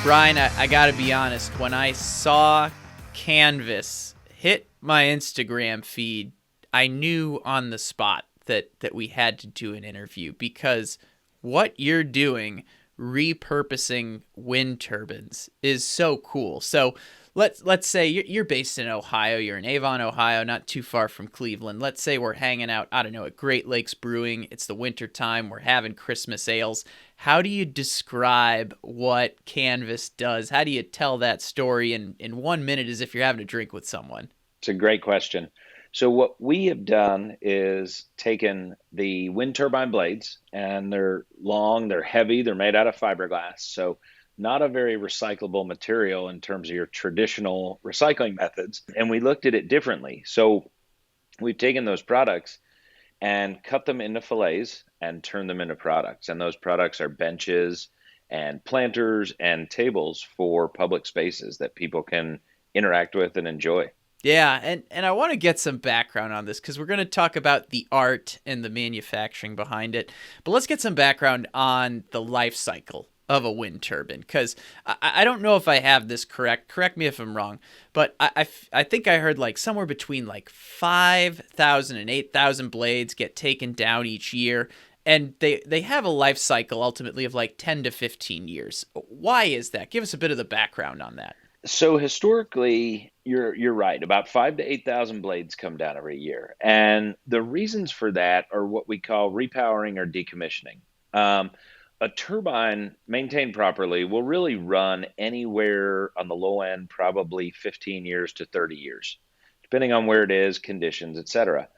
Brian, I got to be honest. When I saw Canvus hit my Instagram feed, I knew on the spot that we had to do an interview, because what you're doing repurposing wind turbines is so cool. So let's say you're based in Ohio. You're in Avon, Ohio, not too far from Cleveland. Let's say we're hanging out, I don't know, at Great Lakes Brewing. It's the winter time. We're having Christmas ales. How do you describe what Canvus does? How do you tell that story in 1 minute as if you're having a drink with someone? It's a great question. So what we have done is taken the wind turbine blades, and they're long, they're heavy, they're made out of fiberglass. So not a very recyclable material in terms of your traditional recycling methods. And we looked at it differently. So we've taken those products and cut them into fillets and turn them into products. And those products are benches and planters and tables for public spaces that people can interact with and enjoy. Yeah, and I want to get some background on this, because we're going to talk about the art and the manufacturing behind it. But let's get some background on the life cycle of a wind turbine, because I don't know if I have this correct. Correct me if I'm wrong, but I think I heard like somewhere between like 5,000 and 8,000 blades get taken down each year, and they have a life cycle ultimately of like 10 to 15 years. Why is that? Give us a bit of the background on that. So historically, you're right. About 5 to 8,000 blades come down every year, and the reasons for that are what we call repowering or decommissioning. A turbine maintained properly will really run anywhere on the low end, probably 15 years to 30 years, depending on where it is, conditions, et cetera.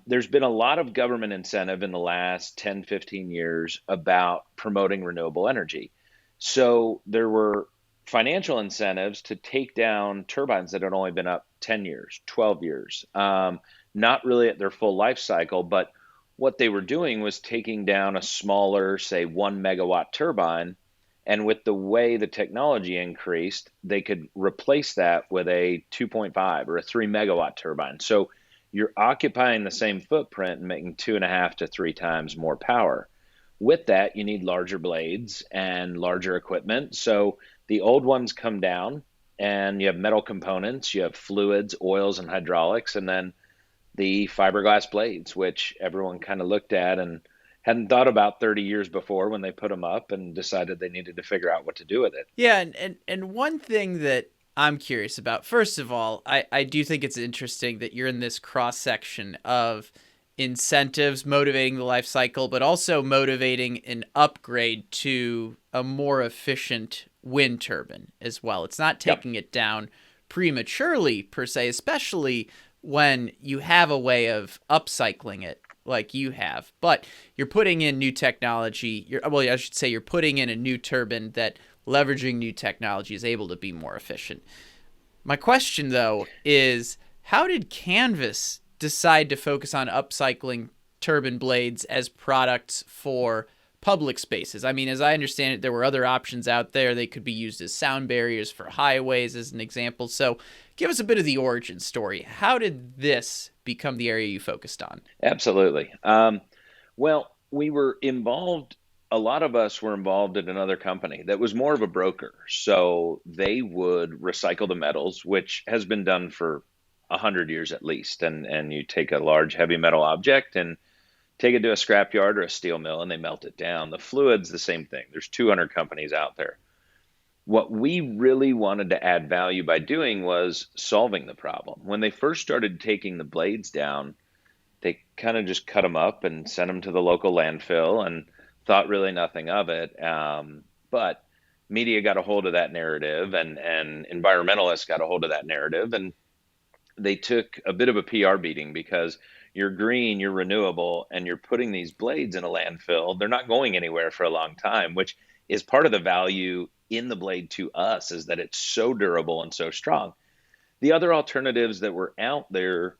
There's been a lot of government incentive in the last 10, 15 years about promoting renewable energy. So there were financial incentives to take down turbines that had only been up 10 years, 12 years, not really at their full life cycle, but what they were doing was taking down a smaller, say 1 megawatt turbine. And with the way the technology increased, they could replace that with a 2.5 or a 3 megawatt turbine. So you're occupying the same footprint and making 2.5 to 3 times more power. With that, you need larger blades and larger equipment. So the old ones come down, and you have metal components, you have fluids, oils, and hydraulics, and then the fiberglass blades, which everyone kind of looked at and hadn't thought about 30 years before when they put them up and decided they needed to figure out what to do with it. Yeah, and one thing that I'm curious about, first of all, I do think it's interesting that you're in this cross-section of incentives motivating the life cycle, but also motivating an upgrade to a more efficient wind turbine as well. It's not taking it down prematurely per se, especially when you have a way of upcycling it like you have, but you're putting in new technology. I should say you're putting in a new turbine that, leveraging new technology, is able to be more efficient. My question, though, is how did Canvus decide to focus on upcycling turbine blades as products for public spaces? I mean, as I understand it, there were other options out there. They could be used as sound barriers for highways, as an example. So give us a bit of the origin story. How did this become the area you focused on? Absolutely. Well, we were involved. A lot of us were involved in another company that was more of a broker. So they would recycle the metals, which has been done for 100 years at least. And you take a large heavy metal object and take it to a scrapyard or a steel mill, and they melt it down. The fluid's the same thing. There's 200 companies out there. What we really wanted to add value by doing was solving the problem. When they first started taking the blades down, they kind of just cut them up and sent them to the local landfill and thought really nothing of it. But media got a hold of that narrative, and environmentalists got a hold of that narrative, and they took a bit of a PR beating, because you're green, you're renewable, and you're putting these blades in a landfill. They're not going anywhere for a long time, which is part of the value in the blade to us, is that it's so durable and so strong. The other alternatives that were out there,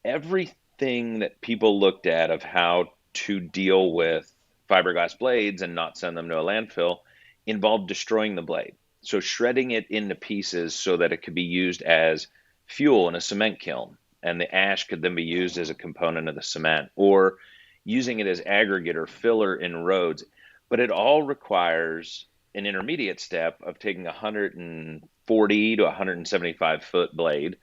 everything that people looked at of how to deal with fiberglass blades and not send them to a landfill involved destroying the blade. So shredding it into pieces so that it could be used as fuel in a cement kiln, and the ash could then be used as a component of the cement, or using it as aggregate or filler in roads. But it all requires an intermediate step of taking a 140 to 175-foot blade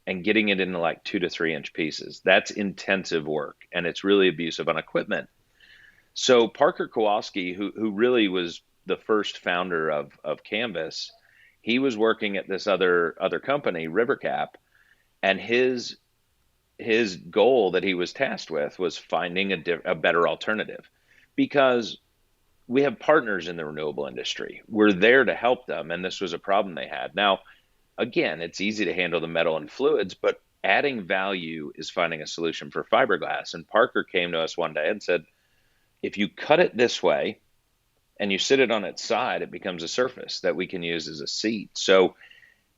and getting it into like 2 to 3 inch pieces. That's intensive work, and it's really abusive on equipment. So Parker Kowalski, who really was the first founder of Canvus, he was working at this other company, Rivercap, and his goal that he was tasked with was finding a better alternative, because we have partners in the renewable industry. We're there to help them, and this was a problem they had. Now, again, it's easy to handle the metal and fluids, but adding value is finding a solution for fiberglass. And Parker came to us one day and said, if you cut it this way and you sit it on its side, it becomes a surface that we can use as a seat. So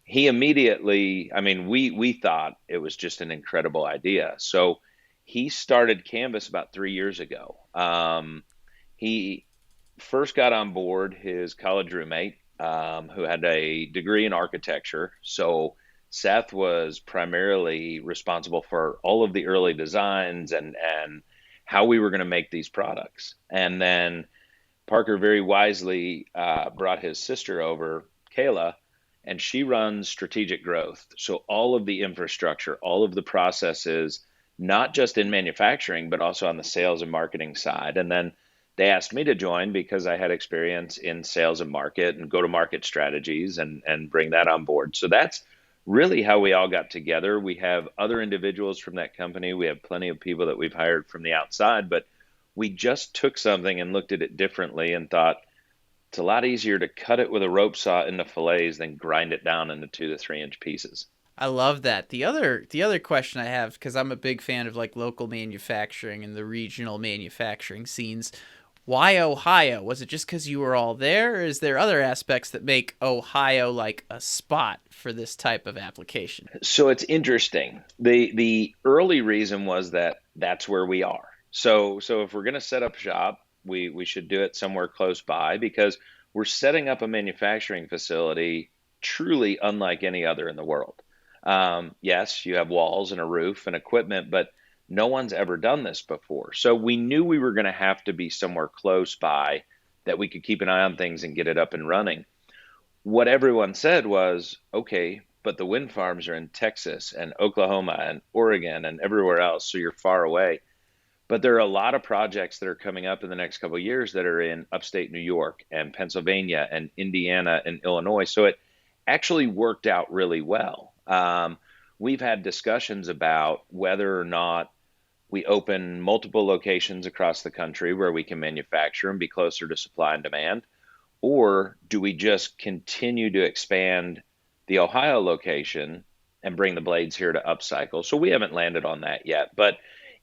he immediately, I mean, we thought it was just an incredible idea. So he started Canvus about 3 years ago. He first got on board his college roommate, who had a degree in architecture. So Seth was primarily responsible for all of the early designs and how we were going to make these products. And then Parker very wisely brought his sister over, Kayla, and she runs strategic growth. So all of the infrastructure, all of the processes, not just in manufacturing, but also on the sales and marketing side. And then they asked me to join because I had experience in sales and market and go to market strategies and bring that on board. So that's really how we all got together. We have other individuals from that company. We have plenty of people that we've hired from the outside, but we just took something and looked at it differently and thought it's a lot easier to cut it with a rope saw into fillets than grind it down into 2 to 3 inch pieces. I love that. The other question I have, because I'm a big fan of like local manufacturing and the regional manufacturing scenes. Why Ohio? Was it just because you were all there, or is there other aspects that make Ohio like a spot for this type of application? So it's interesting. The early reason was that that's where we are. So if we're going to set up shop, we should do it somewhere close by, because we're setting up a manufacturing facility truly unlike any other in the world. Yes, you have walls and a roof and equipment, but no one's ever done this before. So we knew we were going to have to be somewhere close by that we could keep an eye on things and get it up and running. What everyone said was, okay, but the wind farms are in Texas and Oklahoma and Oregon and everywhere else, so you're far away. But there are a lot of projects that are coming up in the next couple of years that are in upstate New York and Pennsylvania and Indiana and Illinois. So it actually worked out really well. We've had discussions about whether or not we open multiple locations across the country where we can manufacture and be closer to supply and demand, or do we just continue to expand the Ohio location and bring the blades here to upcycle? So we haven't landed on that yet, but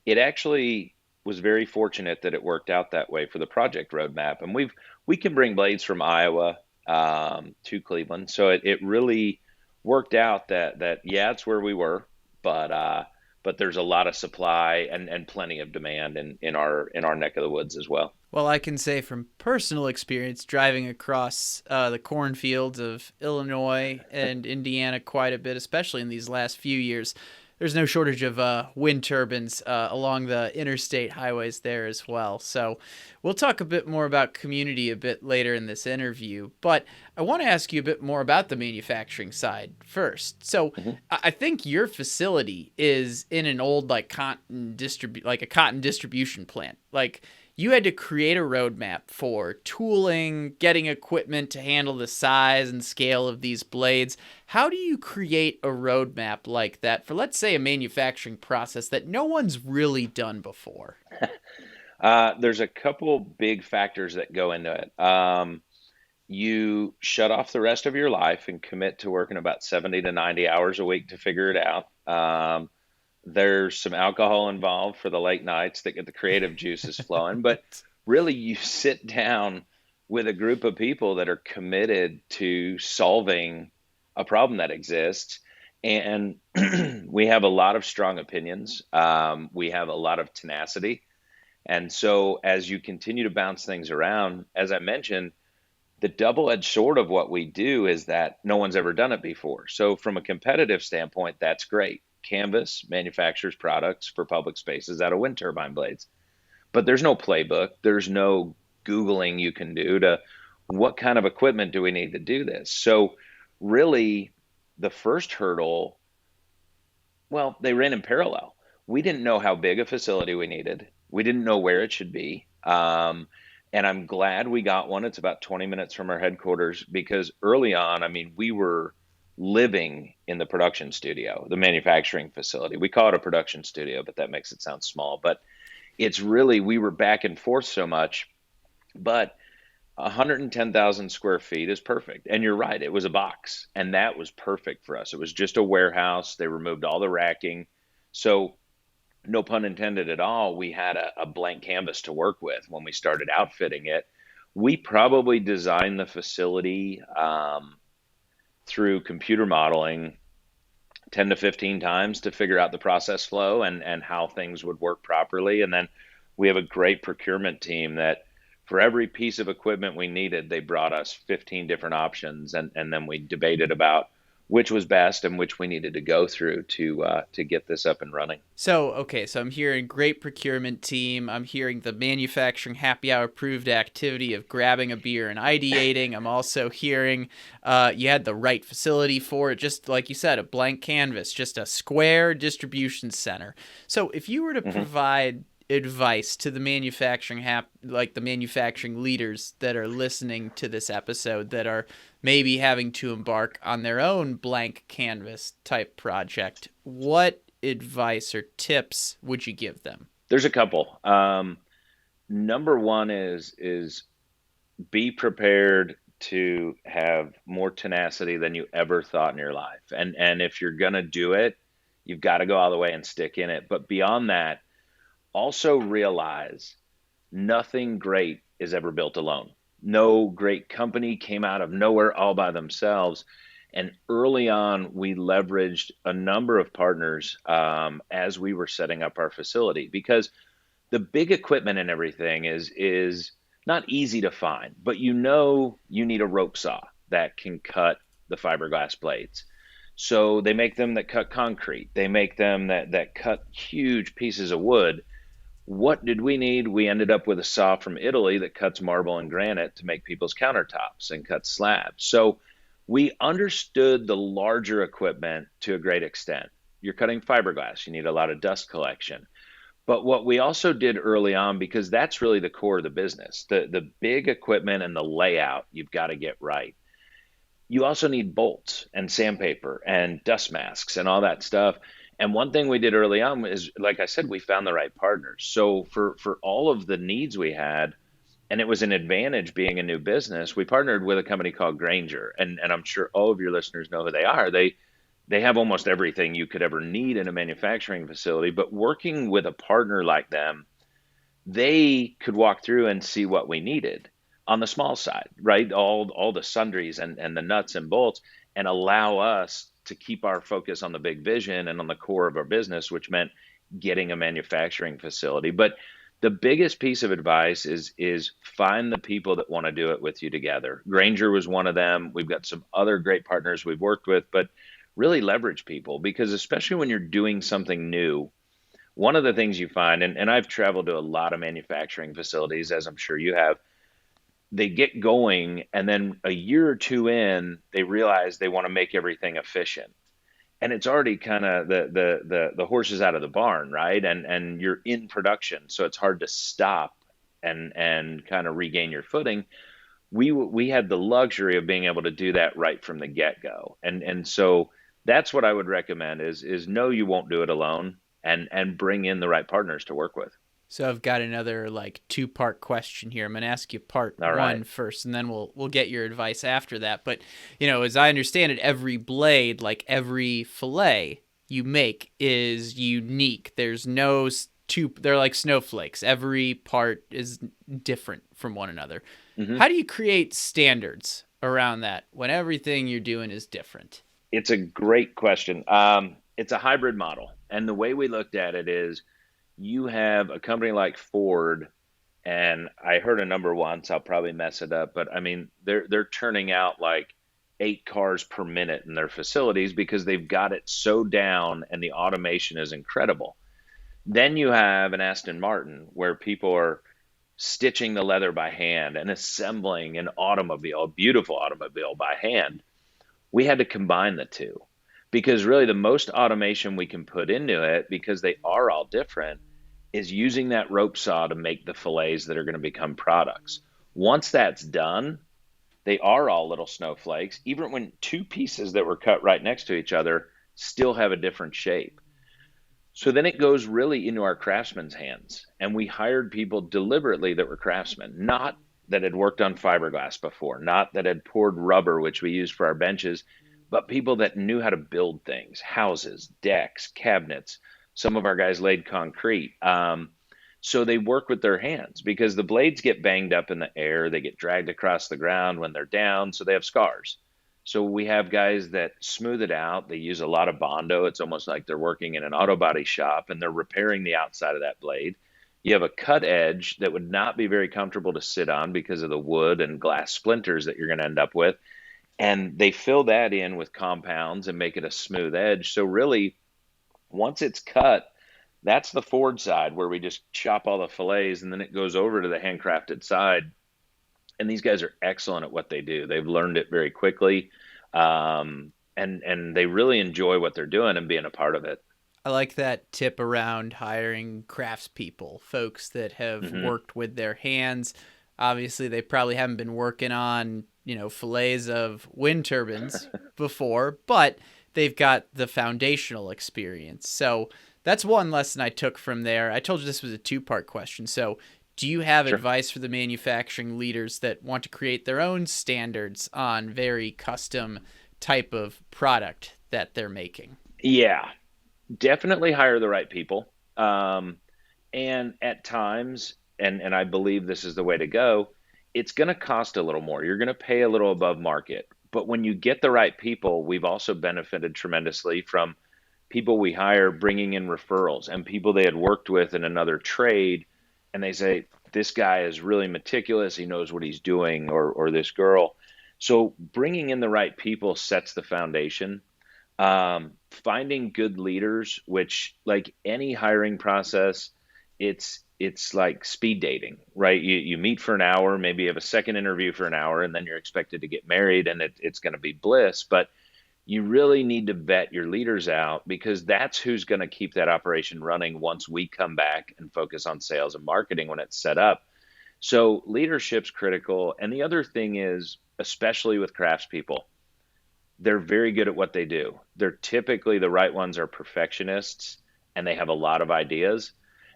it actually was very fortunate that it worked out that way for the project roadmap. And we can bring blades from Iowa to Cleveland. So it really worked out that yeah, it's where we were, but there's a lot of supply and plenty of demand in our neck of the woods as well. Well, I can say from personal experience driving across the cornfields of Illinois and Indiana quite a bit, especially in these last few years, there's no shortage of wind turbines along the interstate highways there as well. So we'll talk a bit more about community a bit later in this interview, but I want to ask you a bit more about the manufacturing side first. So I think your facility is in an old like a cotton distribution plant. Like, you had to create a roadmap for tooling, getting equipment to handle the size and scale of these blades. How do you create a roadmap like that for, let's say, a manufacturing process that no one's really done before? There's a couple big factors that go into it. You shut off the rest of your life and commit to working about 70 to 90 hours a week to figure it out. There's some alcohol involved for the late nights that get the creative juices flowing, but really you sit down with a group of people that are committed to solving a problem that exists. And we have a lot of strong opinions. We have a lot of tenacity. And so as you continue to bounce things around, as I mentioned, The double-edged sword of what we do is that no one's ever done it before. So from a competitive standpoint, that's great. Canvus manufactures products for public spaces out of wind turbine blades. But there's no playbook. There's no Googling you can do to what kind of equipment do we need to do this. So really the first hurdle, well, they ran in parallel. We didn't know how big a facility we needed. We didn't know where it should be. And I'm glad we got one. It's about 20 minutes from our headquarters because early on, I mean, we were living in the production studio, the manufacturing facility. We call it a production studio, but that makes it sound small. But it's really, we were back and forth so much, but 110,000 square feet is perfect. And you're right, it was a box, and that was perfect for us. It was just a warehouse. They removed all the racking. So, no pun intended at all, we had a blank canvas to work with when we started outfitting it. We probably designed the facility through computer modeling 10 to 15 times to figure out the process flow and how things would work properly. And then we have a great procurement team that for every piece of equipment we needed, they brought us 15 different options. And then we debated about which was best and which we needed to go through to get this up and running. So, okay, so I'm hearing great procurement team. I'm hearing the manufacturing happy hour proved activity of grabbing a beer and ideating. I'm also hearing you had the right facility for it, just like you said, a blank canvas, just a square distribution center. So if you were to provide advice to the the manufacturing leaders that are listening to this episode that are maybe having to embark on their own blank canvas type project, what advice or tips would you give them? There's a couple. Number one is be prepared to have more tenacity than you ever thought in your life. And if you're gonna do it, you've got to go all the way and stick in it. But beyond that, also realize nothing great is ever built alone. No great company came out of nowhere all by themselves. And early on, we leveraged a number of partners as we were setting up our facility because the big equipment and everything is not easy to find, but you know you need a rope saw that can cut the fiberglass blades. So they make them that cut concrete. They make them that cut huge pieces of wood. What did we need? We ended up with a saw from Italy that cuts marble and granite to make people's countertops and cut slabs. So we understood the larger equipment to a great extent. You're cutting fiberglass, you need a lot of dust collection. But what we also did early on, because that's really the core of the business, the big equipment and the layout, you've got to get right. You also need bolts and sandpaper and dust masks and all that stuff. And one thing we did early on is, like I said, we found the right partners. So for all of the needs we had, and it was an advantage being a new business, we partnered with a company called Granger. And I'm sure all of your listeners know who they are. They have almost everything you could ever need in a manufacturing facility. But working with a partner like them, they could walk through and see what we needed on the small side, right? All the sundries and the nuts and bolts, and allow us to keep our focus on the big vision and on the core of our business, which meant getting a manufacturing facility. But the biggest piece of advice is find the people that want to do it with you together. Granger was one of them. We've got some other great partners we've worked with, but really leverage people, because especially when you're doing something new, one of the things you find, and I've traveled to a lot of manufacturing facilities, as I'm sure you have, they get going and then a year or two in, they realize they want to make everything efficient. And it's already kind of the horse is out of the barn, right? And you're in production, so it's hard to stop and kind of regain your footing. We had the luxury of being able to do that right from the get-go. And so that's what I would recommend is know you won't do it alone and bring in the right partners to work with. So I've got another two-part question here. I'm going to ask you part All one right. first, and then we'll get your advice after that. But, as I understand it, every blade, like every fillet you make, is unique. There's no they're like snowflakes. Every part is different from one another. hmm How do you create standards around that when everything you're doing is different? It's a great question. It's a hybrid model. And the way we looked at it is you have a company like Ford And I heard a number once, I'll probably mess it up, but I mean, they're turning out like 8 cars per minute in their facilities because they've got it so down and the automation is incredible. Then you have an Aston Martin where people are stitching the leather by hand and assembling an automobile, a beautiful automobile by hand. We had to combine the two because really the most automation we can put into it, because they are all different, is using that rope saw to make the fillets that are going to become products. Once that's done, they are all little snowflakes, even when two pieces that were cut right next to each other still have a different shape. So then it goes really into our craftsmen's hands. And we hired people deliberately that were craftsmen, not that had worked on fiberglass before, not that had poured rubber, which we use for our benches, but people that knew how to build things, houses, decks, cabinets. Some of our guys laid concrete. So they work with their hands because the blades get banged up in the air, they get dragged across the ground when they're down, so they have scars. So we have guys that smooth it out. They use a lot of Bondo. It's almost like they're working in an auto body shop and they're repairing the outside of that blade. You have a cut edge that would not be very comfortable to sit on because of the wood and glass splinters that you're going to end up with. And they fill that in with compounds and make it a smooth edge. So really, once it's cut, that's the forward side where we just chop all the fillets and then it goes over to the handcrafted side. And these guys are excellent at what they do. They've learned it very quickly, and they really enjoy what they're doing and being a part of it. I like that tip around hiring craftspeople, folks that have Hmm. worked with their hands. Obviously, they probably haven't been working on, fillets of wind turbines before, but they've got the foundational experience. So that's one lesson I took from there. I told you this was a two-part question. So do you have Sure. advice for the manufacturing leaders that want to create their own standards on very custom type of product that they're making? Yeah, definitely hire the right people. And at times, and I believe this is the way to go, it's going to cost a little more. You're going to pay a little above market. But when you get the right people, we've also benefited tremendously from people we hire bringing in referrals and people they had worked with in another trade. And they say, this guy is really meticulous. He knows what he's doing, or this girl. So bringing in the right people sets the foundation. Finding good leaders, which like any hiring process, it's like speed dating, right? You meet for an hour, maybe you have a second interview for an hour, and then you're expected to get married, and it's going to be bliss. But you really need to vet your leaders out because that's who's going to keep that operation running once we come back and focus on sales and marketing when it's set up. So leadership's critical. And the other thing is, especially with craftspeople, they're very good at what they do. They're typically the right ones are perfectionists and they have a lot of ideas.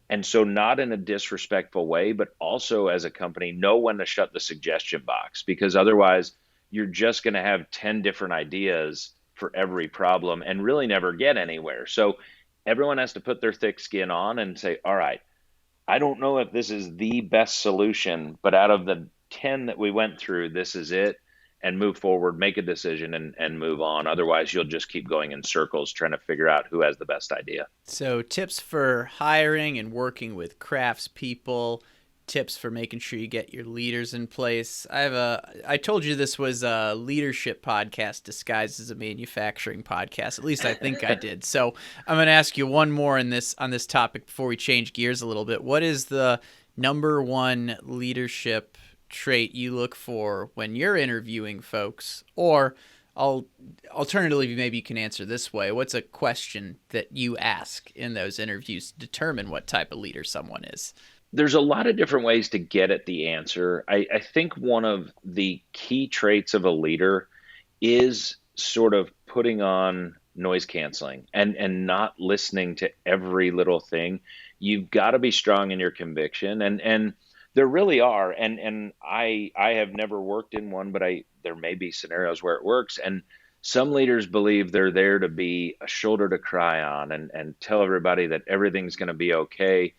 And so, not in a disrespectful way, but also as a company, know when to shut the suggestion box because otherwise, you're just going to have 10 different ideas for every problem and really never get anywhere. So, everyone has to put their thick skin on and say, all right, I don't know if this is the best solution, but out of the 10 that we went through, this is it. And move forward, make a decision, and move on. Otherwise, you'll just keep going in circles trying to figure out who has the best idea. So, tips for hiring and working with craftspeople, tips for making sure you get your leaders in place. I told you this was a leadership podcast disguised as a manufacturing podcast. At least I think I did. So, I'm going to ask you one more on this topic before we change gears a little bit. What is the number one leadership trait you look for when you're interviewing folks? Or alternatively, maybe you can answer this way. What's a question that you ask in those interviews to determine what type of leader someone is? There's a lot of different ways to get at the answer. I think one of the key traits of a leader is sort of putting on noise canceling and not listening to every little thing. You've got to be strong in your conviction, and there really are. And I have never worked in one, but I there may be scenarios where it works. And some leaders believe they're there to be a shoulder to cry on and tell everybody that everything's going to be okay,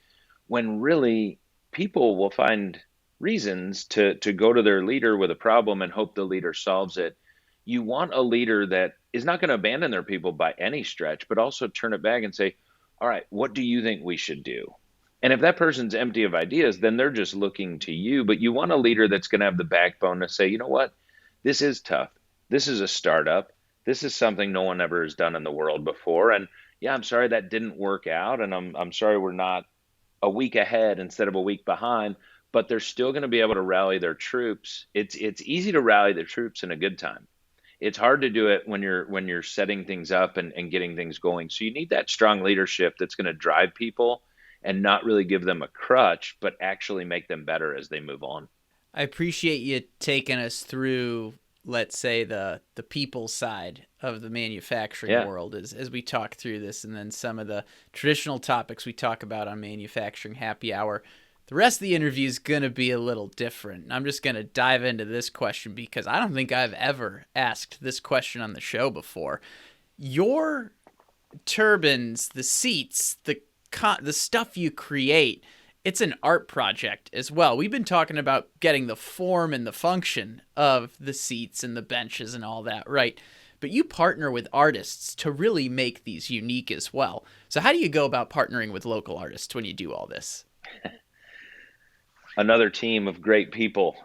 when really people will find reasons to go to their leader with a problem and hope the leader solves it. You want a leader that is not going to abandon their people by any stretch, but also turn it back and say, all right, what do you think we should do? And if that person's empty of ideas, then they're just looking to you. But you want a leader that's going to have the backbone to say, you know what, this is tough. This is a startup. This is something no one ever has done in the world before. And yeah, I'm sorry that didn't work out. And I'm sorry we're not a week ahead instead of a week behind, but they're still going to be able to rally their troops. It's easy to rally the troops in a good time. It's hard to do it when you're setting things up and getting things going. So you need that strong leadership that's going to drive people and not really give them a crutch, but actually make them better as they move on. I appreciate you taking us through, let's say, the people side of the manufacturing Yeah. world as we talk through this, and then some of the traditional topics we talk about on Manufacturing Happy Hour. The rest of the interview is going to be a little different. I'm just going to dive into this question because I don't think I've ever asked this question on the show before. Your turbines, the seats, the stuff you create, it's an art project as well. We've been talking about getting the form and the function of the seats and the benches and all that, right? But you partner with artists to really make these unique as well. So how do you go about partnering with local artists when you do all this? Another team of great people.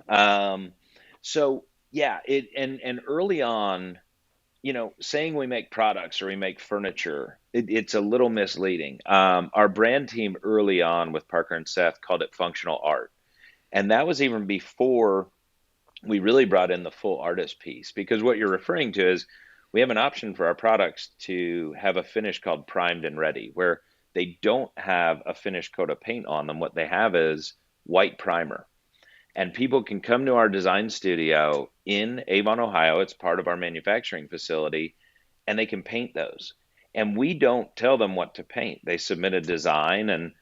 So yeah, it and early on, saying we make products or we make furniture, it's a little misleading. Our brand team early on with Parker and Seth called it functional art. And that was even before we really brought in the full artist piece. Because what you're referring to is we have an option for our products to have a finish called primed and ready, where they don't have a finished coat of paint on them. What they have is white primer. And people can come to our design studio in Avon, Ohio. It's part of our manufacturing facility, and they can paint those. And we don't tell them what to paint. They submit a design, and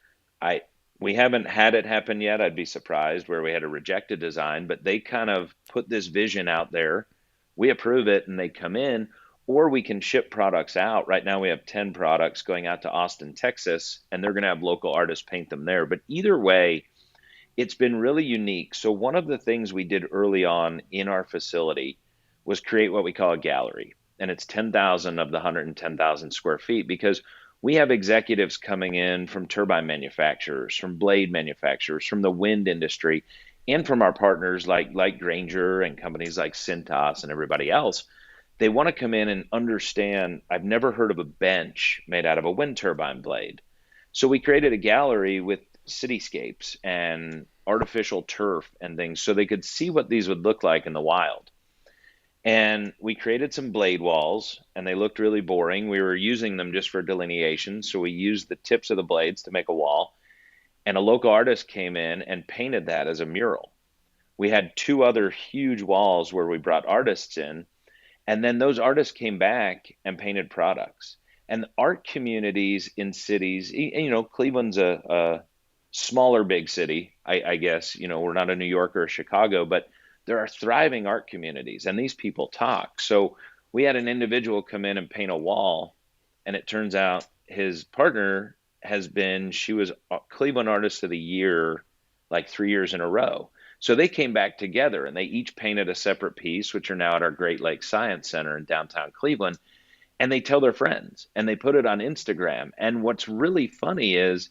I we haven't had it happen yet. I'd be surprised where we had to reject a design, but they kind of put this vision out there. We approve it, and they come in, or we can ship products out. Right now, we have 10 products going out to Austin, Texas, and they're going to have local artists paint them there. But either way, it's been really unique. So one of the things we did early on in our facility was create what we call a gallery. And it's 10,000 of the 110,000 square feet because we have executives coming in from turbine manufacturers, from blade manufacturers, from the wind industry, and from our partners like Granger and companies like Cintas and everybody else. They want to come in and understand, I've never heard of a bench made out of a wind turbine blade. So we created a gallery with cityscapes and artificial turf and things so they could see what these would look like in the wild. And we created some blade walls and they looked really boring. We were using them just for delineation. So we used the tips of the blades to make a wall. And a local artist came in and painted that as a mural. We had two other huge walls where we brought artists in. And then those artists came back and painted products. And art communities in cities, Cleveland's a smaller big city, I guess. We're not a New York or a Chicago, but there are thriving art communities, and these people talk. So we had an individual come in and paint a wall, and it turns out his partner she was Cleveland Artist of the Year like 3 years in a row. So they came back together and they each painted a separate piece, which are now at our Great Lakes Science Center in downtown Cleveland. And they tell their friends and they put it on Instagram. And what's really funny is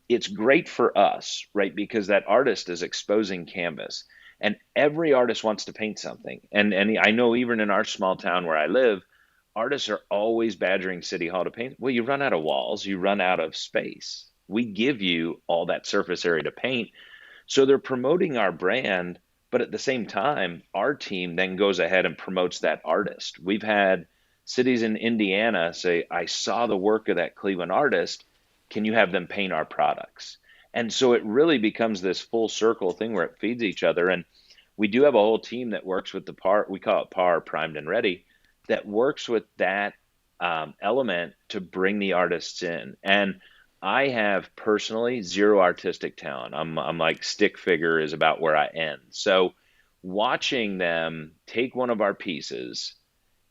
it's great for us, right? Because that artist is exposing canvas. And every artist wants to paint something. And I know even in our small town where I live, artists are always badgering City Hall to paint. Well, you run out of walls, you run out of space. We give you all that surface area to paint. So they're promoting our brand, but at the same time, our team then goes ahead and promotes that artist. We've had cities in Indiana say, I saw the work of that Cleveland artist. Can you have them paint our products? And so it really becomes this full circle thing where it feeds each other. And we do have a whole team that works with the PAR, we call it PAR, primed and ready, that works with that element to bring the artists in. And I have personally zero artistic talent. I'm like stick figure is about where I end. So watching them take one of our pieces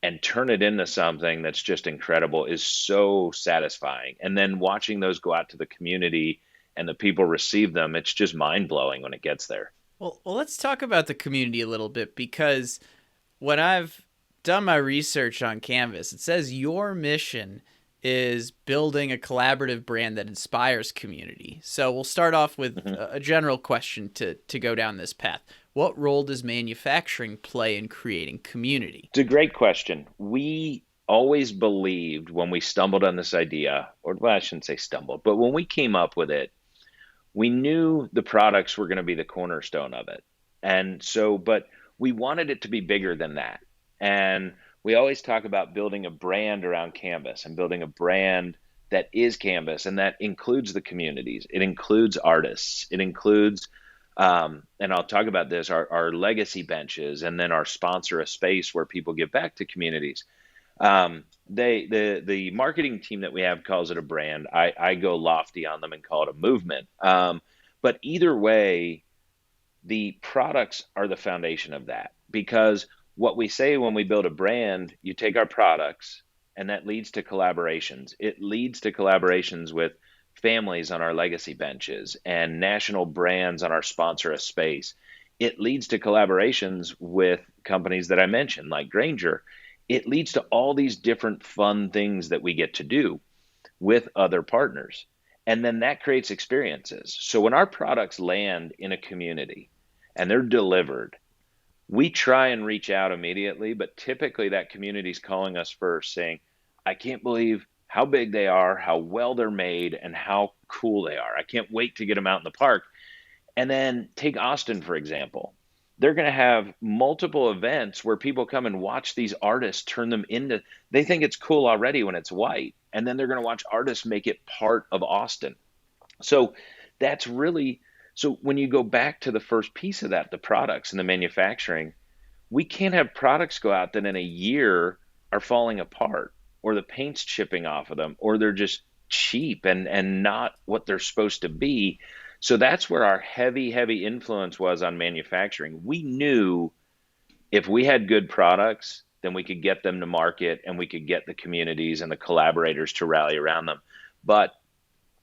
and turn it into something that's just incredible is so satisfying. And then watching those go out to the community and the people receive them, it's just mind blowing when it gets there. Well, let's talk about the community a little bit because when I've done my research on Canvus, it says your mission is building a collaborative brand that inspires community. So we'll start off with Mhm. a general question to go down this path. What role does manufacturing play in creating community? It's a great question. We always believed when we stumbled on this idea, or well, I shouldn't say stumbled, but when we came up with it, we knew the products were going to be the cornerstone of it. And so, but we wanted it to be bigger than that. And we always talk about building a brand around Canvas and building a brand that is Canvas and that includes the communities. It includes artists. It includes, and I'll talk about this, our legacy benches, and then our sponsor a space where people give back to communities. The marketing team that we have calls it a brand. I go lofty on them and call it a movement. But either way, the products are the foundation of that because what we say when we build a brand, you take our products and that leads to collaborations. It leads to collaborations with families on our legacy benches and national brands on our sponsor a space. It leads to collaborations with companies that I mentioned, like Granger. It leads to all these different fun things that we get to do with other partners. And then that creates experiences. So when our products land in a community and they're delivered, we try and reach out immediately, but typically that community is calling us first saying, I can't believe how big they are, how well they're made, and how cool they are. I can't wait to get them out in the park. And then take Austin, for example. They're going to have multiple events where people come and watch these artists turn them into, they think it's cool already when it's white. And then they're going to watch artists make it part of Austin. So that's really, so when you go back to the first piece of that, the products and the manufacturing, we can't have products go out that in a year are falling apart or the paint's chipping off of them or they're just cheap and not what they're supposed to be. So that's where our heavy influence was on manufacturing. We knew if we had good products, then we could get them to market and we could get the communities and the collaborators to rally around them. But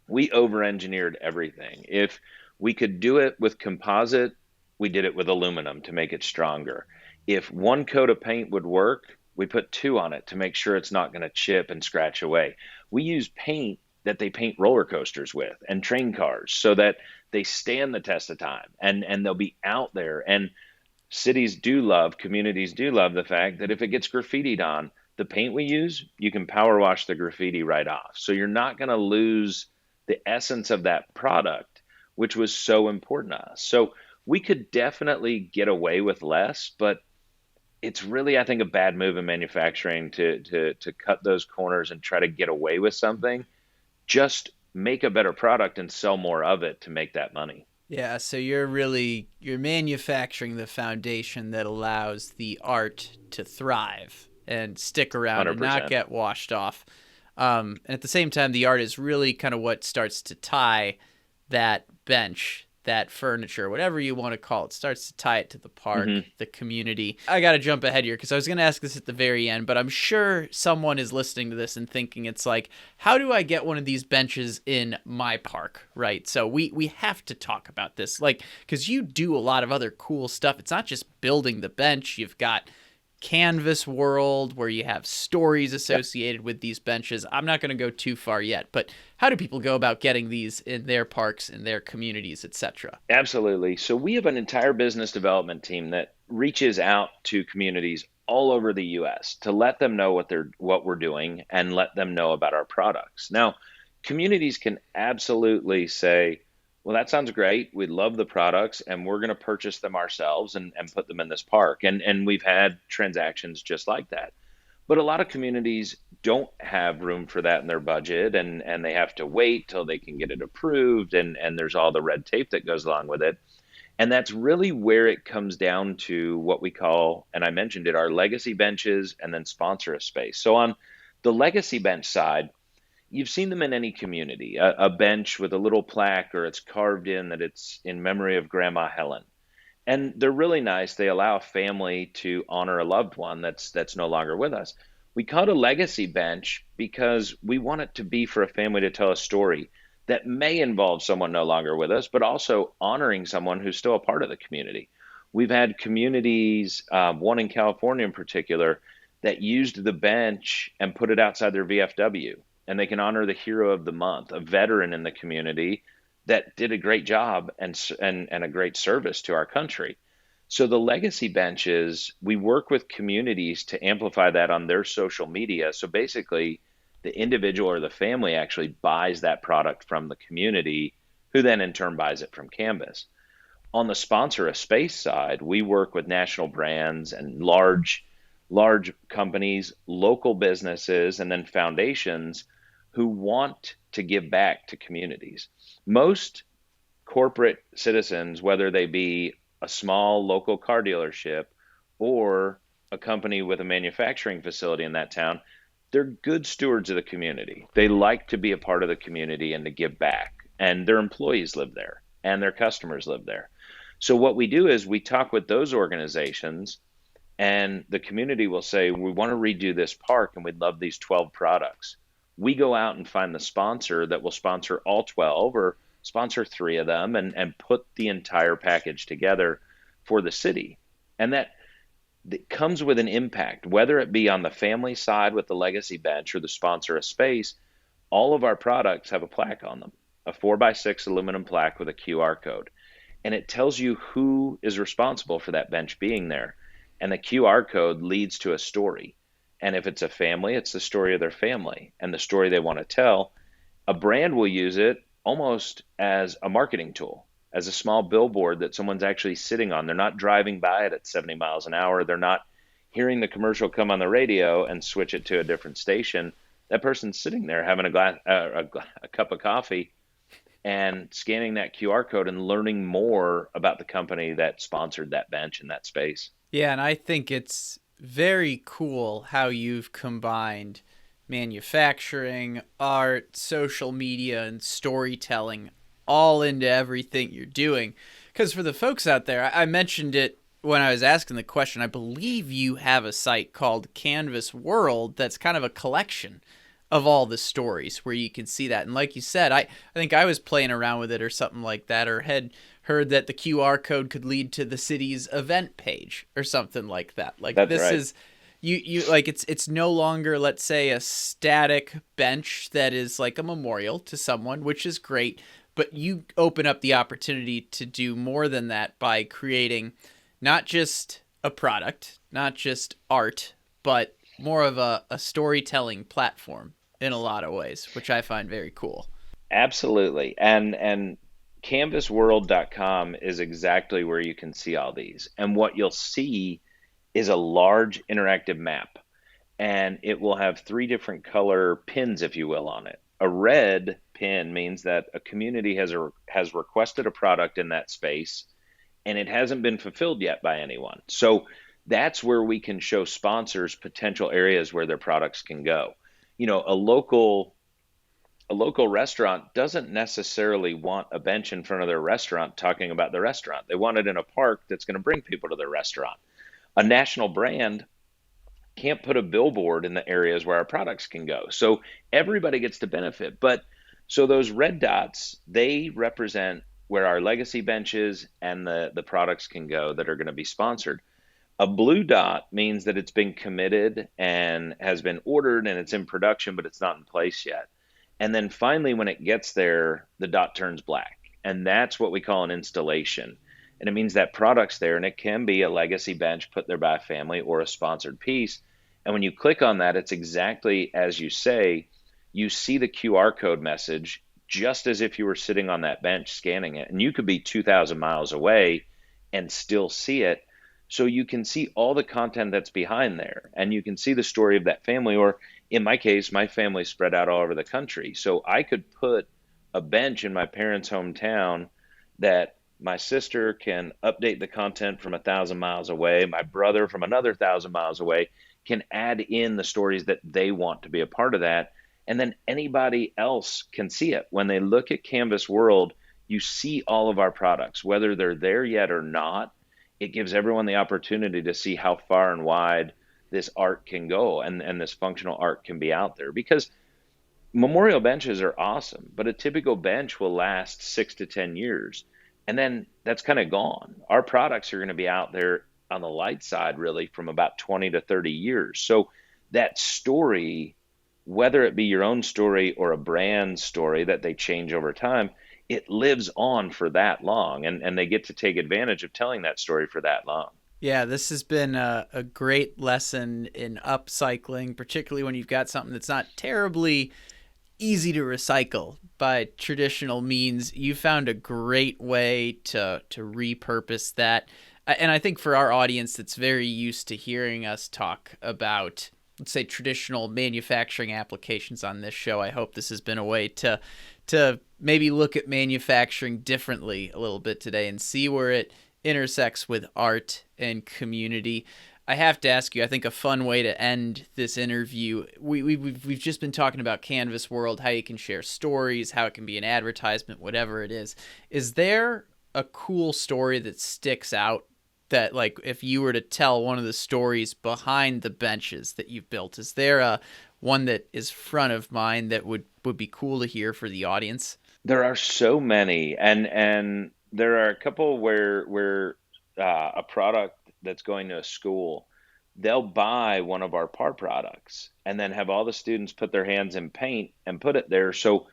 we over engineered everything. If we could do it with composite, we did it with aluminum to make it stronger. If one coat of paint would work, we put two on it to make sure it's not going to chip and scratch away. We use paint that they paint roller coasters with and train cars so that they stand the test of time and they'll be out there. And cities do love, communities do love the fact that if it gets graffitied on, the paint we use, you can power wash the graffiti right off. So you're not going to lose the essence of that product, which was so important to us. So we could definitely get away with less, but it's really, I think, a bad move in manufacturing to cut those corners and try to get away with something. Just make a better product and sell more of it to make that money. Yeah, so you're manufacturing the foundation that allows the art to thrive and stick around and not 100%. get washed off. And at the same time, the art is really kind of what starts to tie that bench, that furniture, whatever you want to call it, starts to tie it to the park, Hmm. the community. I got to jump ahead here because I was going to ask this at the very end, but I'm sure someone is listening to this and thinking it's like, how do I get one of these benches in my park, right? So we have to talk about this, like, because you do a lot of other cool stuff. It's not just building the bench. You've got Canvas world where you have stories Yep. associated with these benches. I'm not going to go too far yet, but how do people go about getting these in their parks, in their communities, etc.? Absolutely. So we have an entire business development team that reaches out to communities all over the US to let them know what we're doing and let them know about our products. Now, communities can absolutely say, well, that sounds great. We love the products and we're going to purchase them ourselves and put them in this park. And we've had transactions just like that. But a lot of communities don't have room for that in their budget and they have to wait till they can get it approved and there's all the red tape that goes along with it. And that's really where it comes down to what we call, and I mentioned it, our legacy benches and then sponsor a space. So on the legacy bench side, you've seen them in any community, a bench with a little plaque or it's carved in that it's in memory of Grandma Helen. And they're really nice. They allow a family to honor a loved one that's no longer with us. We call it a legacy bench because we want it to be for a family to tell a story that may involve someone no longer with us, but also honoring someone who's still a part of the community. We've had communities, one in California in particular, that used the bench and put it outside their VFW. and they can honor the hero of the month, a veteran in the community that did a great job and a great service to our country. So the legacy benches, we work with communities to amplify that on their social media. So basically, the individual or the family actually buys that product from the community, who then in turn buys it from Canvas. On the sponsor a space side, we work with national brands and large companies, local businesses, and then foundations who want to give back to communities. Most corporate citizens, whether they be a small local car dealership or a company with a manufacturing facility in that town, they're good stewards of the community. They like to be a part of the community and to give back. And their employees live there and their customers live there. So what we do is we talk with those organizations, and the community will say, we want to redo this park and we'd love these 12 products. We go out and find the sponsor that will sponsor all 12 or sponsor three of them and put the entire package together for the city. And that comes with an impact, whether it be on the family side with the legacy bench or the sponsor of space. All of our products have a plaque on them, a 4x6 aluminum plaque with a QR code. And it tells you who is responsible for that bench being there. And the QR code leads to a story. And if it's a family, it's the story of their family and the story they want to tell. A brand will use it almost as a marketing tool, as a small billboard that someone's actually sitting on. They're not driving by it at 70 miles an hour. They're not hearing the commercial come on the radio and switch it to a different station. That person's sitting there having a cup of coffee and scanning that QR code and learning more about the company that sponsored that bench in that space. Yeah, and I think it's very cool how you've combined manufacturing, art, social media, and storytelling all into everything you're doing. Because for the folks out there, I mentioned it when I was asking the question. I believe you have a site called Canvus World that's kind of a collection of all the stories where you can see that. And like you said, I think I was playing around with it or something like that, or had heard that the QR code could lead to the city's event page or something like that. Like That's this right. is you like it's no longer, let's say, a static bench that is like a memorial to someone, which is great, but you open up the opportunity to do more than that by creating not just a product, not just art, but more of a storytelling platform in a lot of ways, which I find very cool. Absolutely. And canvasworld.com is exactly where you can see all these. And what you'll see is a large interactive map, and it will have three different color pins, if you will, on it. A red pin means that a community has requested a product in that space and it hasn't been fulfilled yet by anyone. So that's where we can show sponsors potential areas where their products can go. You know, a local restaurant doesn't necessarily want a bench in front of their restaurant talking about the restaurant. They want it in a park that's going to bring people to their restaurant. A national brand can't put a billboard in the areas where our products can go. So everybody gets to benefit. But so those red dots, they represent where our legacy benches and the products can go that are going to be sponsored. A blue dot means that it's been committed and has been ordered and it's in production, but it's not in place yet. And then finally, when it gets there, the dot turns black. And that's what we call an installation. And it means that product's there, and it can be a legacy bench put there by a family or a sponsored piece. And when you click on that, it's exactly as you say. You see the QR code message just as if you were sitting on that bench scanning it. And you could be 2,000 miles away and still see it. So you can see all the content that's behind there, and you can see the story of that family. Or in my case, my family's spread out all over the country. So I could put a bench in my parents' hometown that my sister can update the content from 1,000 miles away. My brother from another 1,000 miles away can add in the stories that they want to be a part of that. And then anybody else can see it. When they look at Canvas World, you see all of our products, whether they're there yet or not. It gives everyone the opportunity to see how far and wide this art can go, and this functional art can be out there. Because memorial benches are awesome, but a typical bench will last 6 to 10 years. And then that's kind of gone. Our products are going to be out there on the light side really from about 20 to 30 years. So that story whether it be your own story or a brand story that they change over time, it lives on for that long, and they get to take advantage of telling that story for that long. Yeah, this has been a great lesson in upcycling, particularly when you've got something that's not terribly easy to recycle by traditional means. You found a great way to repurpose that. And I think for our audience that's very used to hearing us talk about, let's say, traditional manufacturing applications on this show, I hope this has been a way to maybe look at manufacturing differently a little bit today and see where it intersects with art and community. I have to ask you, I think a fun way to end this interview, we've just been talking about Canvas World, how you can share stories, how it can be an advertisement, whatever it is. Is there a cool story that sticks out that, like, if you were to tell one of the stories behind the benches that you've built, is there a one that is front of mind that would be cool to hear for the audience? There are so many, and there are a couple where a product that's going to a school, they'll buy one of our par products and then have all the students put their hands in paint and put it there. So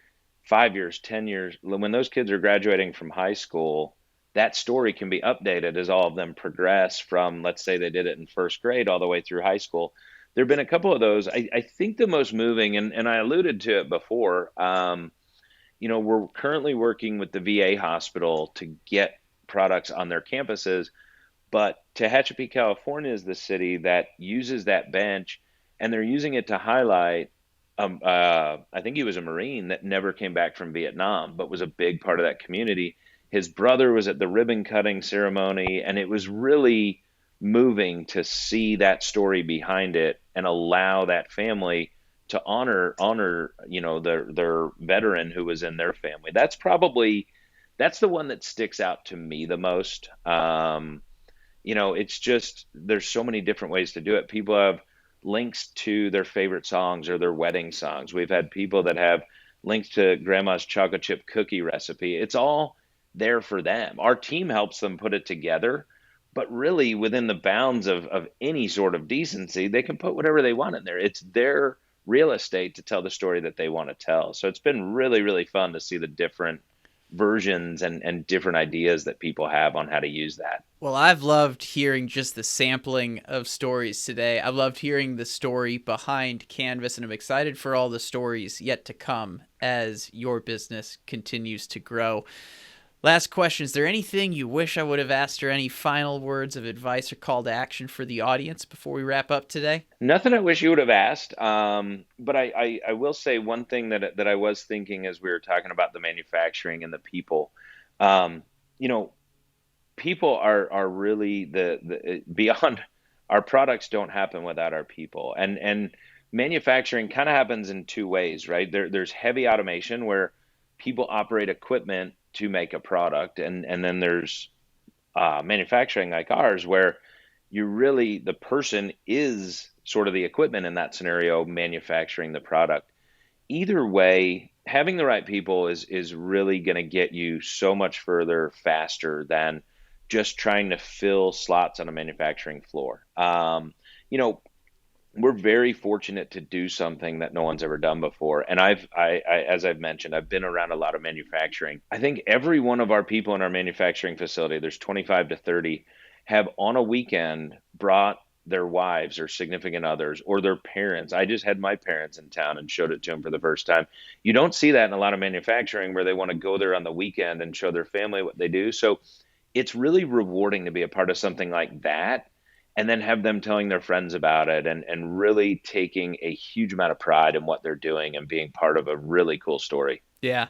5 years, 10 years, when those kids are graduating from high school, that story can be updated as all of them progress from, let's say they did it in first grade all the way through high school. There have been a couple of those. I think the most moving, and I alluded to it before, we're currently working with the VA hospital to get products on their campuses, but Tehachapi, California is the city that uses that bench, and they're using it to highlight. I think he was a Marine that never came back from Vietnam, but was a big part of that community. His brother was at the ribbon cutting ceremony, and it was really moving to see that story behind it and allow that family to honor their veteran who was in their family. That's the one that sticks out to me the most. It's just there's so many different ways to do it. People have links to their favorite songs or their wedding songs. We've had people that have links to grandma's chocolate chip cookie recipe. It's all there for them. Our team helps them put it together, but really within the bounds of any sort of decency, they can put whatever they want in there. It's their real estate to tell the story that they want to tell. So it's been really, really fun to see the different versions and different ideas that people have on how to use that. Well, I've loved hearing just the sampling of stories today. I've loved hearing the story behind Canvas, and I'm excited for all the stories yet to come as your business continues to grow. Last question, is there anything you wish I would have asked, or any final words of advice or call to action for the audience before we wrap up today? Nothing I wish you would have asked, but I will say one thing that I was thinking as we were talking about the manufacturing and the people. Um, you know, People are really the beyond our products don't happen without our people, and manufacturing kind of happens in two ways, right? There's heavy automation where people operate equipment to make a product, and then there's manufacturing like ours where the person is sort of the equipment in that scenario, manufacturing the product. Either way, having the right people is really going to get you so much further faster than just trying to fill slots on a manufacturing floor. You know, we're very fortunate to do something that no one's ever done before. And as I've mentioned, I've been around a lot of manufacturing. I think every one of our people in our manufacturing facility, there's 25 to 30, have on a weekend brought their wives or significant others or their parents. I just had my parents in town and showed it to them for the first time. You don't see that in a lot of manufacturing where they want to go there on the weekend and show their family what they do. So it's really rewarding to be a part of something like that and then have them telling their friends about it and really taking a huge amount of pride in what they're doing and being part of a really cool story. Yeah.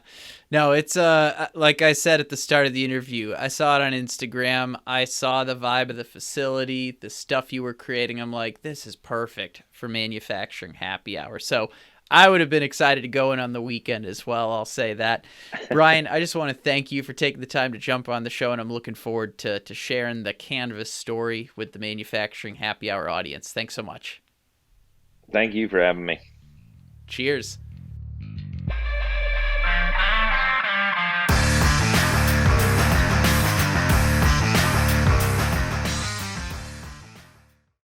No, it's like I said at the start of the interview, I saw it on Instagram. I saw the vibe of the facility, the stuff you were creating. I'm like, this is perfect for manufacturing happy hour. So I would have been excited to go in on the weekend as well. I'll say that. Brian, I just want to thank you for taking the time to jump on the show, and I'm looking forward to sharing the Canvas story with the manufacturing happy hour audience. Thanks so much. Thank you for having me. Cheers.